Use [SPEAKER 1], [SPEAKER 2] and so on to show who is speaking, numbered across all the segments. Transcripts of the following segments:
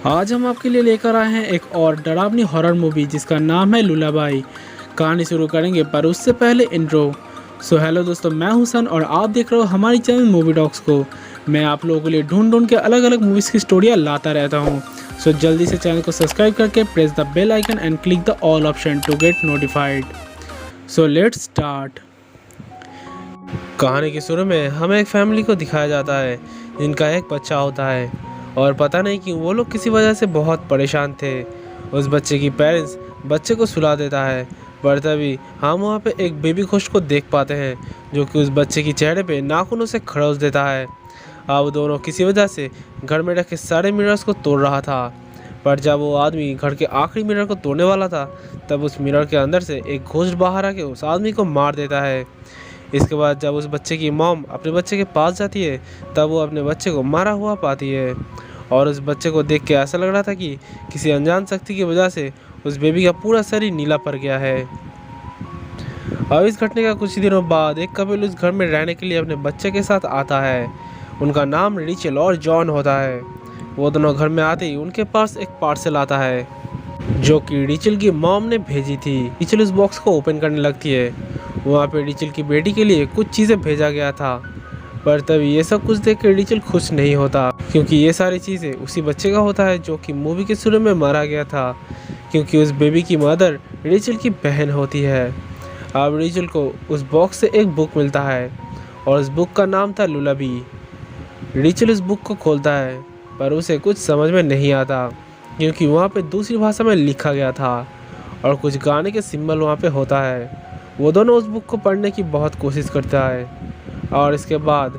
[SPEAKER 1] आज हम आपके लिए लेकर आए हैं एक और डरावनी हॉरर मूवी जिसका नाम है लुलाबाई। कहानी शुरू करेंगे पर उससे पहले इंट्रो। हेलो दोस्तों, मैं हूं सन और आप देख रहे हो हमारी चैनल मूवी डॉक्स को। मैं आप लोगों के लिए ढूंढ ढूंढ के अलग अलग मूवीज़ की स्टोरियाँ लाता रहता हूं। जल्दी से चैनल को सब्सक्राइब करके press the bell icon and click the all option to get notified. Let's start. कहानी के शुरू में हमें एक फैमिली को दिखाया जाता है जिनका एक बच्चा होता है और पता नहीं क्यों वो लोग किसी वजह से बहुत परेशान थे। उस बच्चे की पेरेंट्स बच्चे को सुला देता है, पर तभी हम वहाँ पे एक बेबी खुश को देख पाते हैं जो कि उस बच्चे की चेहरे पे नाखूनों से खरोच देता है। अब दोनों किसी वजह से घर में रखे सारे मिरर्स को तोड़ रहा था, पर जब वो आदमी घर के आखिरी मिरर को तोड़ने वाला था तब उस मिरर के अंदर से एक घोस्ट बाहर आके उस आदमी को मार देता है। इसके बाद जब उस बच्चे की मॉम अपने बच्चे के पास जाती है तब वो अपने बच्चे को मारा हुआ पाती है और उस बच्चे को देख के ऐसा लग रहा था कि किसी अनजान शक्ति की वजह से उस बेबी का पूरा शरीर नीला पड़ गया है। अब इस घटने का कुछ ही दिनों बाद एक कपिल उस घर में रहने के लिए अपने बच्चे के साथ आता है। उनका नाम रिचल और जॉन होता है। वो दोनों घर में आते ही उनके पास एक पार्सल आता है जो कि रिचल की मॉम ने भेजी थी। रिचल उस बॉक्स को ओपन करने लगती है। वहाँ पे रिचल की बेटी के लिए कुछ चीज़ें भेजा गया था, पर तभी ये सब कुछ देख कर रिचल खुश नहीं होता क्योंकि ये सारी चीज़ें उसी बच्चे का होता है जो कि मूवी के शुरू में मारा गया था, क्योंकि उस बेबी की मदर रिचल की बहन होती है। अब रिचल को उस बॉक्स से एक बुक मिलता है और उस बुक का नाम था लुलाबी। रिचल उस बुक को खोलता है पर उसे कुछ समझ में नहीं आता क्योंकि वहाँ पे दूसरी भाषा में लिखा गया था और कुछ गाने के सिंबल वहाँ पे होता है। वो दोनों उस बुक को पढ़ने की बहुत कोशिश करता है और इसके बाद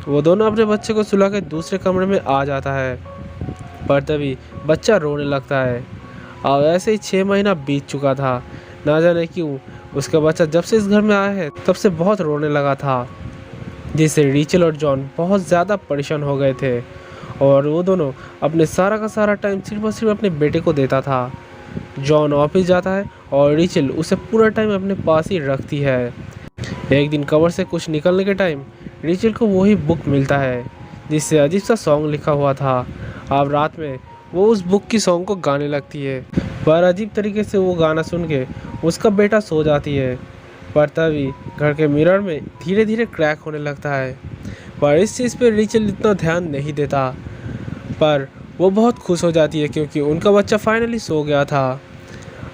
[SPEAKER 1] वो दोनों अपने बच्चे को सुला के दूसरे कमरे में आ जाता है, पर तभी बच्चा रोने लगता है। और ऐसे ही 6 महीना बीत चुका था। ना जाने क्यों उसका बच्चा जब से इस घर में आया है तब से बहुत रोने लगा था, जिससे रिचल और जॉन बहुत ज़्यादा परेशान हो गए थे और वो दोनों अपने सारा का सारा टाइम सिर्फ और सिर्फ अपने बेटे को देता था। जॉन ऑफिस जाता है और रिचल उसे पूरा टाइम अपने पास ही रखती है। एक दिन कवर से कुछ निकलने के टाइम रिचल को वही बुक मिलता है जिससे अजीब सा सॉन्ग लिखा हुआ था। अब रात में वो उस बुक की सॉन्ग को गाने लगती है, पर अजीब तरीके से वो गाना सुन के उसका बेटा सो जाती है। पर तभी घर के मिरर में धीरे धीरे क्रैक होने लगता है, पर इस चीज़ पे रिचल इतना ध्यान नहीं देता। पर वो बहुत खुश हो जाती है क्योंकि उनका बच्चा फाइनली सो गया था।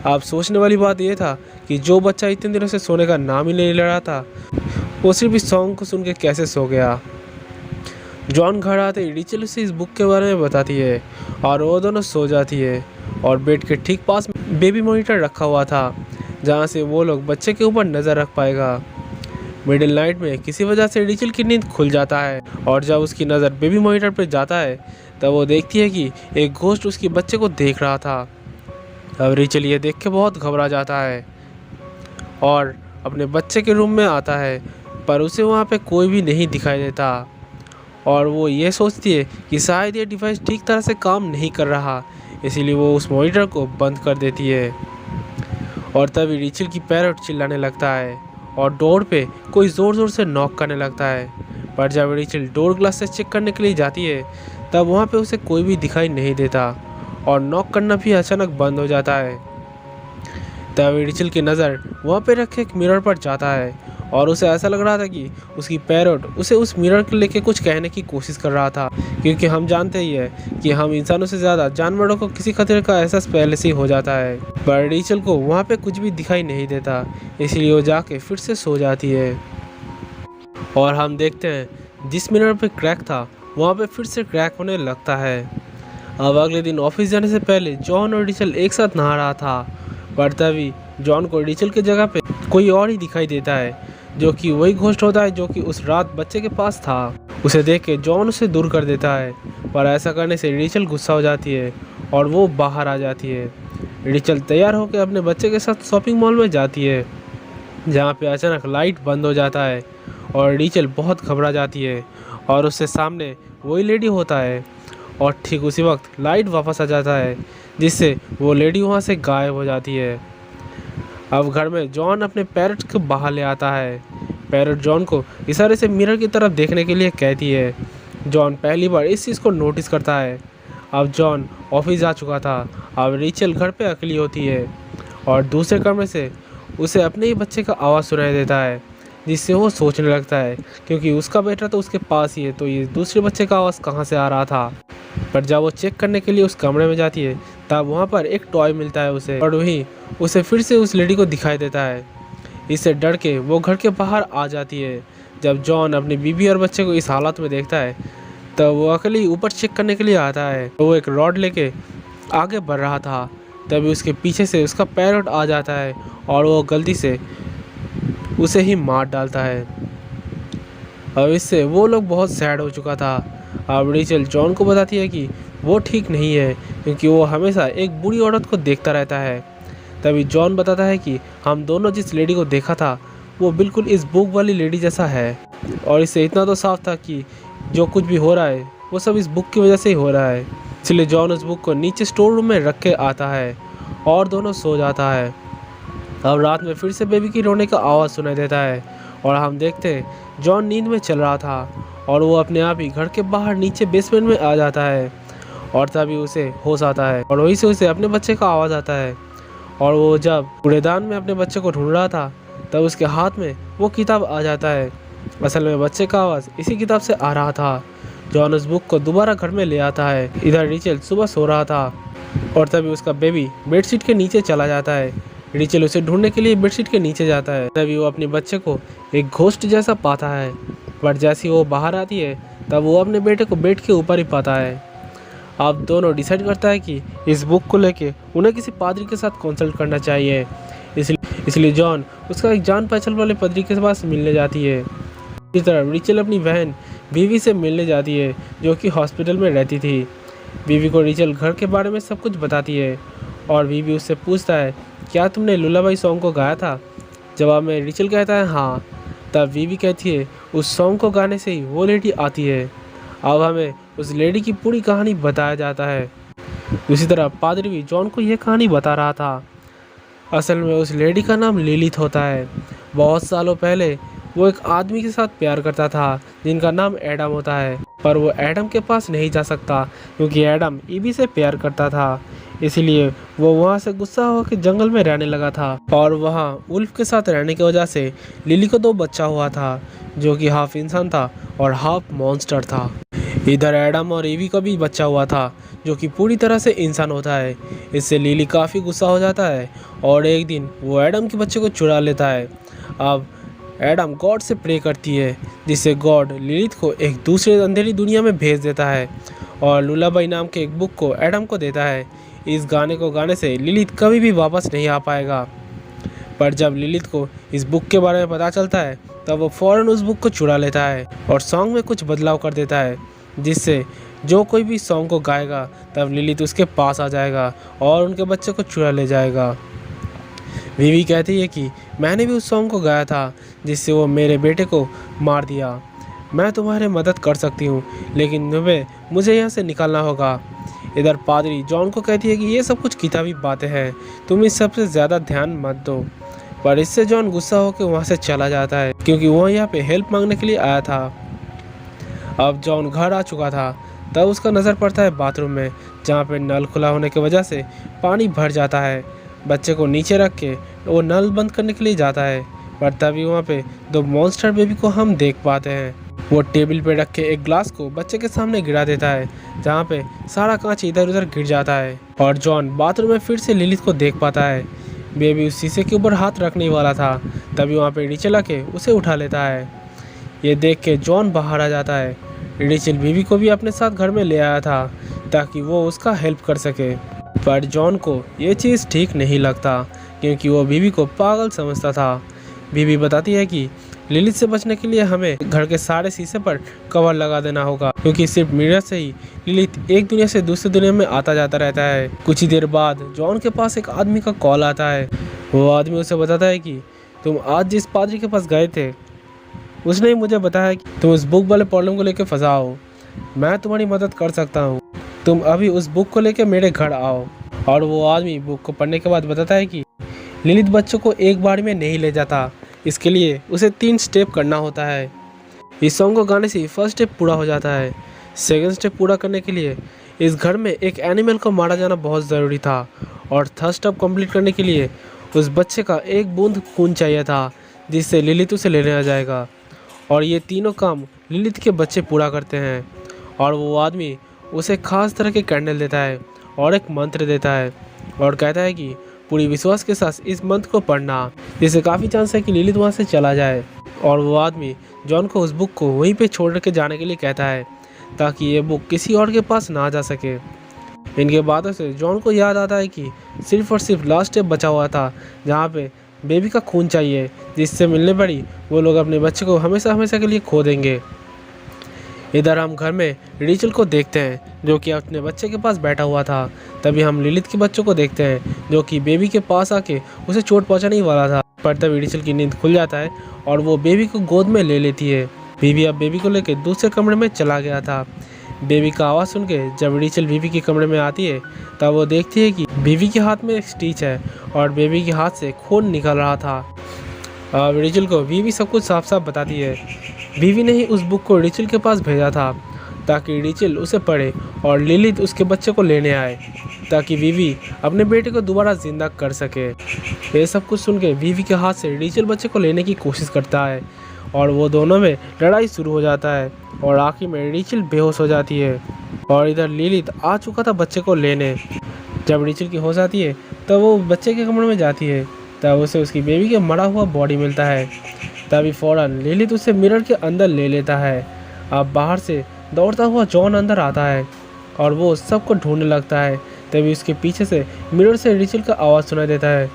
[SPEAKER 1] अब सोचने वाली बात यह था कि जो बच्चा इतने दिनों से सोने का नाम ही नहीं ले रहा था वो सिर्फ इस सॉन्ग को सुन के कैसे सो गया। जॉन घर आते ही रिचल उसे इस बुक के बारे में बताती है और वो दोनों सो जाती है और बेड के ठीक पास बेबी मॉनिटर रखा हुआ था जहाँ से वो लोग बच्चे के ऊपर नज़र रख पाएगा। मिडिल नाइट में किसी वजह से रिचल की नींद खुल जाता है और जब उसकी नज़र बेबी मॉनिटर पर जाता है तब वो देखती है कि एक घोस्ट उसके बच्चे को देख रहा था। अब रिचल ये देख के बहुत घबरा जाता है और अपने बच्चे के रूम में आता है, पर उसे वहाँ पे कोई भी नहीं दिखाई देता और वो ये सोचती है कि शायद ये डिवाइस ठीक तरह से काम नहीं कर रहा, इसीलिए वो उस मॉनिटर को बंद कर देती है। और तभी रिचल की पैरट चिल्लाने लगता है और डोर पे कोई ज़ोर ज़ोर से नॉक करने लगता है, पर जब रिचल डोर ग्लास से चेक करने के लिए जाती है तब वहाँ पे उसे कोई भी दिखाई नहीं देता और नॉक करना भी अचानक बंद हो जाता है। तब रिचल की नज़र वहाँ पे रखे एक मिरर पर जाता है और उसे ऐसा लग रहा था कि उसकी पैरट उसे उस मिरर को लेके कुछ कहने की कोशिश कर रहा था, क्योंकि हम जानते ही है कि हम इंसानों से ज़्यादा जानवरों को किसी खतरे का एहसास पहले से ही हो जाता है। पर रिचल को वहाँ पे कुछ भी दिखाई नहीं देता, इसलिए वो जाके फिर से सो जाती है और हम देखते हैं जिस मिरर पे क्रैक था वहाँ पे फिर से क्रैक होने लगता है। अब अगले दिन ऑफिस जाने से पहले जॉन और रिचल एक साथ नहा रहा था, पर तभी जॉन को रिचल की जगह पे कोई और ही दिखाई देता है जो कि वही घोस्ट होता है जो कि उस रात बच्चे के पास था। उसे देख के जॉन उसे दूर कर देता है, पर ऐसा करने से रिचल गुस्सा हो जाती है और वो बाहर आ जाती है। रिचल तैयार होकर अपने बच्चे के साथ शॉपिंग मॉल में जाती है जहाँ पे अचानक लाइट बंद हो जाता है और रिचल बहुत घबरा जाती है और उससे सामने वही लेडी होता है और ठीक उसी वक्त लाइट वापस आ जाता है जिससे वो लेडी वहाँ से गायब हो जाती है। अब घर में जॉन अपने पैरट को बाहर ले आता है। पैरट जॉन को इशारे से मिरर की तरफ देखने के लिए कहती है। जॉन पहली बार इस चीज़ को नोटिस करता है। अब जॉन ऑफिस जा चुका था। अब रेचल घर पे अकेली होती है और दूसरे कमरे से उसे अपने ही बच्चे का आवाज़ सुनाई देता है, जिससे वो सोचने लगता है क्योंकि उसका बेटा तो उसके पास ही है, तो ये दूसरे बच्चे का आवाज़ कहाँ से आ रहा था। पर जब वो चेक करने के लिए उस कमरे में जाती है तब वहाँ पर एक टॉय मिलता है उसे, और वहीं उसे फिर से उस लेडी को दिखाई देता है। इससे डर के वो घर के बाहर आ जाती है। जब जॉन अपनी बीवी और बच्चे को इस हालत में देखता है तब वो अकेले ऊपर चेक करने के लिए आता है। तो वो एक रॉड लेके आगे बढ़ रहा था, तभी उसके पीछे से उसका पैरोट आ जाता है और वो गलती से उसे ही मार डालता है। अब इससे वो लोग बहुत सैड हो चुका था। अब रेचल जॉन को बताती है कि वो ठीक नहीं है क्योंकि वो हमेशा एक बुरी औरत को देखता रहता है। तभी जॉन बताता है कि हम दोनों जिस लेडी को देखा था वो बिल्कुल इस बुक वाली लेडी जैसा है, और इससे इतना तो साफ था कि जो कुछ भी हो रहा है वो सब इस बुक की वजह से ही हो रहा है। इसलिए जॉन उस बुक को नीचे स्टोर रूम में रख के आता है और दोनों सो जाता है। अब रात में फिर से बेबी की रोने का आवाज़ सुनाई देता है और हम देखते हैं जॉन नींद में चल रहा था और वो अपने आप ही घर के बाहर नीचे बेसमेंट में आ जाता है, और तभी उसे होश आता है और वहीं से उसे अपने बच्चे का आवाज़ आता है। और वो जब कूड़ेदान में अपने बच्चे को ढूंढ रहा था तब उसके हाथ में वो किताब आ जाता है। असल में बच्चे का आवाज़ इसी किताब से आ रहा था। जॉन उस बुक को दोबारा घर में ले आता है। इधर रेचल सुबह सो रहा था और तभी उसका बेबी बेडशीट के नीचे चला जाता है। रेचल उसे ढूंढने के लिए बेडशीट के नीचे जाता है। तभी वो अपने बच्चे को एक घोस्ट जैसा पाता है, पर जैसे वो बाहर आती है तब वो अपने बेटे को बेड के ऊपर ही पाता है। अब दोनों डिसाइड करता है कि इस बुक को लेके उन्हें किसी पादरी के साथ कंसल्ट करना चाहिए। इसलिए जॉन उसका एक जान पहचान वाले पादरी के पास मिलने जाती है। इस तरह रेचल अपनी बहन बीवी से मिलने जाती है जो कि हॉस्पिटल में रहती थी। बीवी को रेचल घर के बारे में सब कुछ बताती है और बीवी उससे पूछता है क्या तुमने लुलाबाई सॉन्ग को गाया था। जवाब में रेचल कहता है हाँ। तब बीवी कहती है उस सॉन्ग को गाने से ही वो लेडी आती है। अब हमें उस लेडी की पूरी कहानी बताया जाता है। दूसरी तरफ पादरी भी जॉन को यह कहानी बता रहा था। असल में उस लेडी का नाम लिलिथ होता है। बहुत सालों पहले वो एक आदमी के साथ प्यार करता था जिनका नाम एडम होता है, पर वो एडम के पास नहीं जा सकता क्योंकि एडम ईवी से प्यार करता था। इसलिए वो वहाँ से गुस्सा होकर जंगल में रहने लगा था और वहाँ उल्फ के साथ रहने की वजह से लिली को 2 बच्चा हुआ था जो कि हाफ इंसान था और हाफ मॉन्स्टर था। इधर एडम और ईवी का भी बच्चा हुआ था जो कि पूरी तरह से इंसान होता है। इससे लिली काफ़ी गुस्सा हो जाता है और एक दिन वो एडम के बच्चे को चुरा लेता है। अब एडम गॉड से प्रे करती है जिससे गॉड लिलिथ को एक दूसरे अंधेरी दुनिया में भेज देता है और लुलाबाई नाम के एक बुक को एडम को देता है। इस गाने को गाने से लिलिथ कभी भी वापस नहीं आ पाएगा। पर जब लिलिथ को इस बुक के बारे में पता चलता है तब वो फ़ौरन उस बुक को चुरा लेता है और सॉन्ग में कुछ बदलाव कर देता है, जिससे जो कोई भी सॉन्ग को गाएगा तब लिलिथ उसके पास आ जाएगा और उनके बच्चे को चुरा ले जाएगा। वीवी कहती है कि मैंने भी उस सॉन्ग को गाया था जिससे वो मेरे बेटे को मार दिया। मैं तुम्हारी मदद कर सकती हूँ लेकिन मुझे यहाँ से निकलना होगा। इधर पादरी जॉन को कहती है कि ये सब कुछ किताबी बातें हैं, तुम इस सब से ज़्यादा ध्यान मत दो। पर इससे जॉन गुस्सा होकर वहाँ से चला जाता है क्योंकि वो यहाँ पे हेल्प मांगने के लिए आया था। अब जॉन घर आ चुका था तब उसका नज़र पड़ता है बाथरूम में जहाँ पे नल खुला होने की वजह से पानी भर जाता है। बच्चे को नीचे रख के वो नल बंद करने के लिए जाता है, पर तभी वहाँ पे 2 मॉन्स्टर बेबी को हम देख पाते हैं। वो टेबल पे रख के एक ग्लास को बच्चे के सामने गिरा देता है जहाँ पे सारा कांच इधर उधर गिर जाता है और जॉन बाथरूम में फिर से लिलिथ को देख पाता है। बेबी उस शीशे के ऊपर हाथ रखने वाला था तभी वहाँ पे रेचल आके उसे उठा लेता है। ये देख के जॉन बाहर आ जाता है। रेचल बेबी को भी अपने साथ घर में ले आया था ताकि वो उसका हेल्प कर सके, पर जॉन को ये चीज़ ठीक नहीं लगता क्योंकि वो बीवी को पागल समझता था। बीवी बताती है कि लिलिथ से बचने के लिए हमें घर के सारे शीशे पर कवर लगा देना होगा क्योंकि सिर्फ मिरर से ही लिलिथ एक दुनिया से दूसरी दुनिया में आता जाता रहता है। कुछ ही देर बाद जॉन के पास एक आदमी का कॉल आता है। वो आदमी उसे बताता है कि तुम आज जिस पादरी के पास गए थे उसने मुझे बताया कि तुम उस बुक वाले प्रॉब्लम को लेकर फंसा हो। मैं तुम्हारी मदद कर सकता हूँ, तुम अभी उस बुक को लेकर मेरे घर आओ। और वो आदमी बुक को पढ़ने के बाद बताता है कि लिलिथ बच्चों को एक बार में नहीं ले जाता, इसके लिए उसे 3 स्टेप करना होता है। इस सॉन्ग को गाने से फर्स्ट स्टेप पूरा हो जाता है। सेकंड स्टेप पूरा करने के लिए इस घर में एक एनिमल को मारा जाना बहुत ज़रूरी था और थर्स्ट अप कंप्लीट करने के लिए उस बच्चे का एक बूंद खून चाहिए था जिससे लिलित उसे लेने आ जाएगा। और ये तीनों काम लिलित के बच्चे पूरा करते हैं और वो आदमी उसे खास तरह के कैंडल देता है और एक मंत्र देता है और कहता है कि पूरी विश्वास के साथ इस मंत्र को पढ़ना, जिससे काफ़ी चांस है कि लिलित वहाँ से चला जाए। और वो आदमी जॉन को उस बुक को वहीं पे छोड़ के जाने के लिए कहता है ताकि ये बुक किसी और के पास ना जा सके। इनके बातों से जॉन को याद आता है कि सिर्फ और सिर्फ लास्ट स्टेप बचा हुआ था जहाँ पे बेबी का खून चाहिए, जिससे मिलने पर ही वो लोग अपने बच्चे को हमेशा हमेशा के लिए खो देंगे। इधर हम घर में रेचल को देखते हैं जो कि अपने बच्चे के पास बैठा हुआ था। तभी हम लिलित के बच्चों को देखते हैं जो कि बेबी के पास आके उसे चोट पहुंचाने ही वाला था। पर तभी रेचल की नींद खुल जाता है और वो बेबी को गोद में ले लेती है। बीवी अब बेबी को लेकर दूसरे कमरे में चला गया था। बेबी का आवाज़ सुन के जब रेचल बीवी के कमरे में आती है तब वो देखती है कि बेबी के हाथ में एक स्टिच है और बेबी के हाथ से खून निकल रहा था। अब रेचल को बीवी सब कुछ साफ साफ बताती है। बीवी ने ही उस बुक को रेचल के पास भेजा था ताकि रेचल उसे पढ़े और लिलित उसके बच्चे को लेने आए ताकि बीवी अपने बेटे को दोबारा जिंदा कर सके। ये सब कुछ सुन के बीवी के हाथ से रेचल बच्चे को लेने की कोशिश करता है और वो दोनों में लड़ाई शुरू हो जाता है और आखिर में रेचल बेहोश हो जाती है। और इधर लिलित आ चुका था बच्चे को लेने। जब रेचल की होश आती है तब वो बच्चे के कमरे में जाती है तब उसे उसकी बेबी के मरा हुआ बॉडी मिलता है। तभी फ़ौरन लिलित उसे मिरर के अंदर ले लेता है। अब बाहर से दौड़ता हुआ जॉन अंदर आता है और वो सबको ढूंढने लगता है। तभी उसके पीछे से मिरर से रेचल का आवाज़ सुनाई देता है।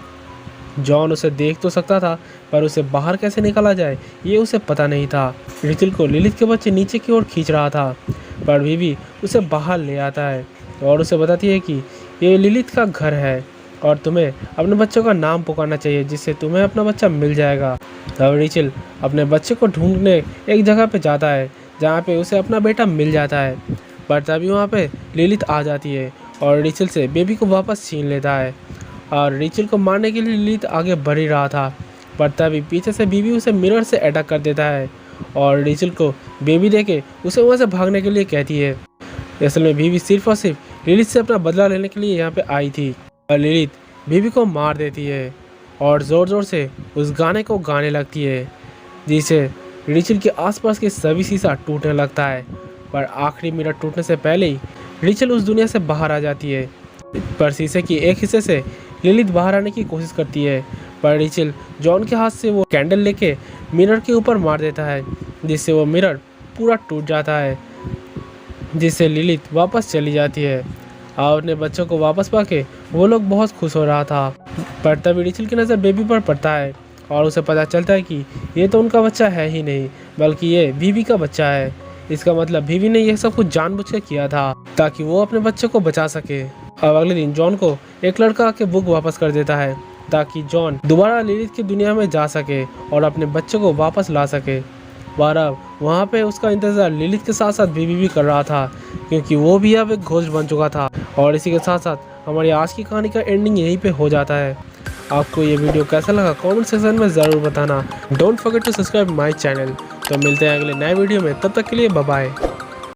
[SPEAKER 1] जॉन उसे देख तो सकता था पर उसे बाहर कैसे निकाला जाए ये उसे पता नहीं था। रेचल को लिलित के बच्चे नीचे की ओर खींच रहा था पर बीवी उसे बाहर ले आता है और उसे बताती है कि ये लिलित का घर है और तुम्हें अपने बच्चों का नाम पुकारना चाहिए जिससे तुम्हें अपना बच्चा मिल जाएगा। तब रेचल अपने बच्चे को ढूंढने एक जगह पे जाता है जहाँ पे उसे अपना बेटा मिल जाता है। पर तभी वहाँ पे लिलित आ जाती है और रेचल से बेबी को वापस छीन लेता है और रेचल को मारने के लिए लिलित आगे बढ़ ही रहा था। पर तभी पीछे से बीवी उसे मिरर से अटैक कर देता है और रेचल को बेबी देके उसे वहाँ से भागने के लिए कहती है। असल में बीवी सिर्फ और सिर्फ लिलित से अपना बदला लेने के लिए यहाँ पे आई थी और लिलित बीवी को मार देती है और ज़ोर ज़ोर से उस गाने को गाने लगती है जिससे रेचल के आसपास के सभी शीशा टूटने लगता है। पर आखिरी मिनट टूटने से पहले ही रेचल उस दुनिया से बाहर आ जाती है। पर शीशे की एक हिस्से से लिलित बाहर आने की कोशिश करती है पर रेचल जॉन के हाथ से वो कैंडल लेके मिरर के ऊपर मार देता है जिससे वो मिरर पूरा टूट जाता है, जिससे लिलित वापस चली जाती है। और अपने बच्चों को वापस पाके वो लोग बहुत खुश हो रहा था। पर तभी रेचल की नज़र बेबी पर पड़ता है और उसे पता चलता है कि ये तो उनका बच्चा है ही नहीं बल्कि ये बीवी का बच्चा है। इसका मतलब बीवी ने यह सब कुछ जानबूझ के किया था ताकि वो अपने बच्चे को बचा सके। अब अगले दिन जॉन को एक लड़का आके बुक वापस कर देता है ताकि जॉन दोबारा लिलित की दुनिया में जा सके और अपने बच्चे को वापस ला सके। पर अब वहाँ पे उसका इंतज़ार लिलित के साथ साथ बीवी भी कर रहा था क्योंकि वो भी अब एक घोस्ट बन चुका था। और इसी के साथ साथ हमारी आज की कहानी का एंडिंग यहीं पे हो जाता है। आपको ये वीडियो कैसा लगा कमेंट सेक्शन में ज़रूर बताना। Don't forget to subscribe my channel. तो मिलते हैं अगले नए वीडियो में, तब तक के लिए बाय बाय।